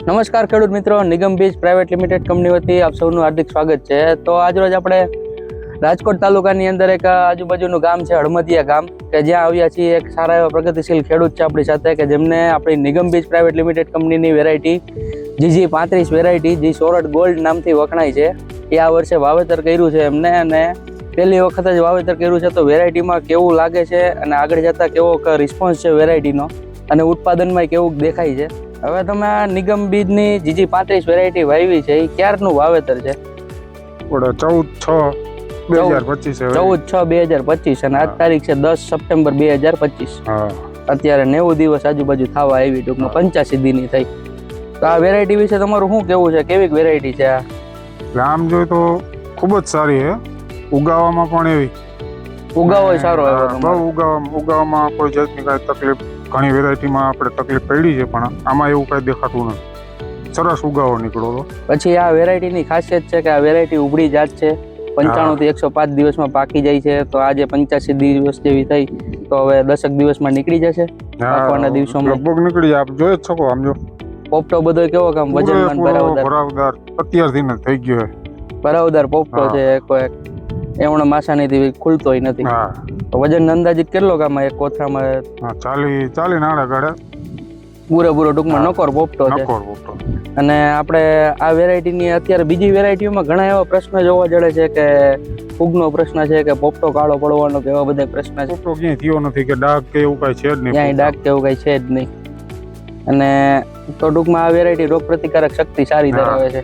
નમસ્કાર ખેડૂત મિત્રો, નિગમ બીજ પ્રાઇવેટ લિમિટેડ કંપની વતી આપ સૌનું હાર્દિક સ્વાગત છે। તો આજરોજ આપણે રાજકોટ તાલુકાની અંદર એક આજુબાજુનું ગામ છે હળમદિયા ગામ, કે જ્યાં આવ્યા છીએ એક સારા એવા પ્રગતિશીલ ખેડૂત છે આપણી સાથે, કે જેમને આપણી નિગમ બીજ પ્રાઇવેટ લિમિટેડ કંપનીની વેરાયટી GG35 વેરાયટી જે સોરઠ ગોલ્ડ નામથી વખણાય છે, એ આ વર્ષે વાવેતર કર્યું છે એમને, અને પહેલી વખત જ વાવેતર કર્યું છે। તો વેરાયટીમાં કેવું લાગે છે અને આગળ જતાં કેવો રિસ્પોન્સ છે વેરાયટીનો, અને ઉત્પાદનમાં કેવું દેખાય છે। હવે તમે આ નિગમ બીજની GG35 વેરાયટી વાવી છે, એ ક્યારનું વાવેતર છે? 14/6/2025 અને આજ તારીખ છે 10 સપ્ટેમ્બર 2025। અત્યારે 90 દિવસ આજુબાજુ થવા આવી, ટૂંકમાં 85 દીની થઈ। તો આ વેરાયટી વિશે તમારું શું કેવું છે? કેવી વેરાયટી છે આ? આમ જોઈએ તો ખૂબ જ સારી છે, ઉગાવામાં પણ એવી ઉગાવો સારો આવ્યો, બહુ ઉગાવામાં કોઈ જાતની કાંઈ તકલીફ, ઘણી વેરાયટીમાં આપણે તકલીફ પડી છે પણ આમાં એવું કાંઈ દેખાતું નથી, સરસ ઉગાવો નીકળો। પછી આ વેરાયટીની ખાસિયત છે કે આ વેરાયટી ઉભળી જાત છે, 95 થી 105 દિવસમાં પાકી જાય છે। તો આજે 85 દિવસ જેવી થઈ, તો હવે 10 દિવસમાં નીકળી જશે, પાકવાના દિવસોમાં લગભગ નીકળી જાય। આપ જોઈ જ શકો, આમ જો પોપટો બધો કેવો કામ વજનમાન ભરાવદાર અત્યારથી જ થઈ ગયો છે, ભરાવદાર પોપટો છે, કોઈ એવણો માસાની ખુલતોય નથી। તો વજન અંદાજિત કેટલો કામ એક કોથળામાં? 40 નાડા ગાડે પૂરેપૂરો ટૂંકમાં નકોર પોપટો છે। અને આપણે આ વેરાયટીની અત્યારે બીજી વેરાયટીઓમાં ઘણા એવા પ્રશ્ન જોવા જડે છે કે ફૂગનો પ્રશ્ન છે, કે પોપટો કાળો પડવાનો, કે એવા બધા પ્રશ્ન છે। પોપટો ક્યાંય થયો નથી, કે ડાઘ કે એવું કાંઈ છે જ નહીં, ક્યાંય ડાઘ કે એવું કાંઈ છે જ નહીં। અને તો ટૂંકમાં આ વેરાયટી રોગ પ્રતિકારક શક્તિ સારી ધરાવે છે।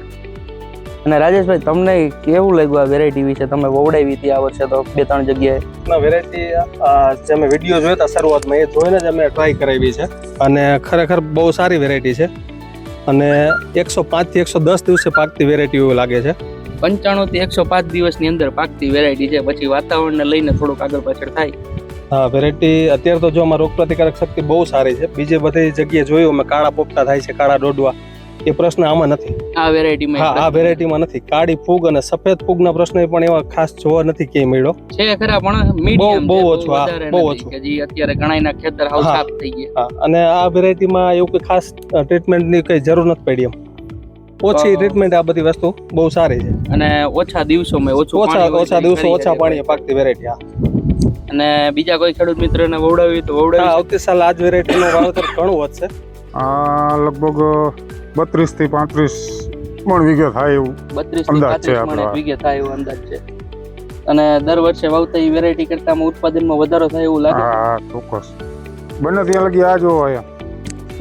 અને રાજેશભાઈ, તમને કેવું લાગ્યું આ વેરાયટી વિશે? તમે વવડાવી હતી આ વર્ષે તો 2-3 જગ્યાએ વેરાયટી, જે અમે વિડીયો જોયા હતા શરૂઆતમાં, એ જોઈને જ અમે ટ્રાય કરાવી છે, અને ખરેખર બહુ સારી વેરાયટી છે, અને 105 થી 110 દિવસે પાકતી વેરાયટી એવું લાગે છે। 95 થી 105 દિવસની અંદર પાકતી વેરાયટી છે, પછી વાતાવરણને લઈને થોડુંક આગળ પાછળ થાય। હા, વેરાયટી અત્યારે તો જો આમાં રોગ પ્રતિકારક શક્તિ બહુ સારી છે। બીજી બધી જગ્યાએ જોયું અમે કાળા પોપટા થાય છે, કાળા ડોડવા, એ પ્રશ્ન આમાં નથી, આ વેરાયટીમાં। હા, આ વેરાયટીમાં નથી। કાળી ફૂગ અને સફેદ ફૂગના પ્રશ્ન પણ એવા ખાસ જોવા નથી ક્યાંય મળ્યો છે, ખરા પણ મીડિયમ બહુ ઓછું, બહુ ઓછું, કે જે અત્યારે ઘણાયના ખેતર હાવ સાફ થઈ ગયા। અને આ વેરાયટીમાં એવું કોઈ ખાસ ટ્રીટમેન્ટની કઈ જરૂર નથી પડી, એમ ઓછી ટ્રીટમેન્ટ, આ બધી વસ્તુ બહુ સારી છે, અને ઓછા દિવસોમાં ઓછા દિવસો ઓછા પાણીએ પાકતી વેરાયટી। હા, અને બીજા કોઈ ખેડૂત મિત્રને વવડાવી તો વવડાવી? આવતી સાલ આજ વેરાયટીનું વાવેતર ઘણું વધશે। આ લગભગ 32 થી 35 મણ વીઘે થાય એવું 32 થી 35 મણ વીઘે થાય એવું અંદાજ છે। અને દર વર્ષે વાવતા એ વેરાયટી કરતા ઉત્પાદનમાં વધારો થાય એવું લાગે? હા, ચોક્કસ। બને ત્યાં લગી આ જો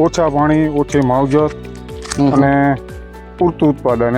ઓછા પાણી, ઓછી માવજત અને પૂરતું ઉત્પાદન।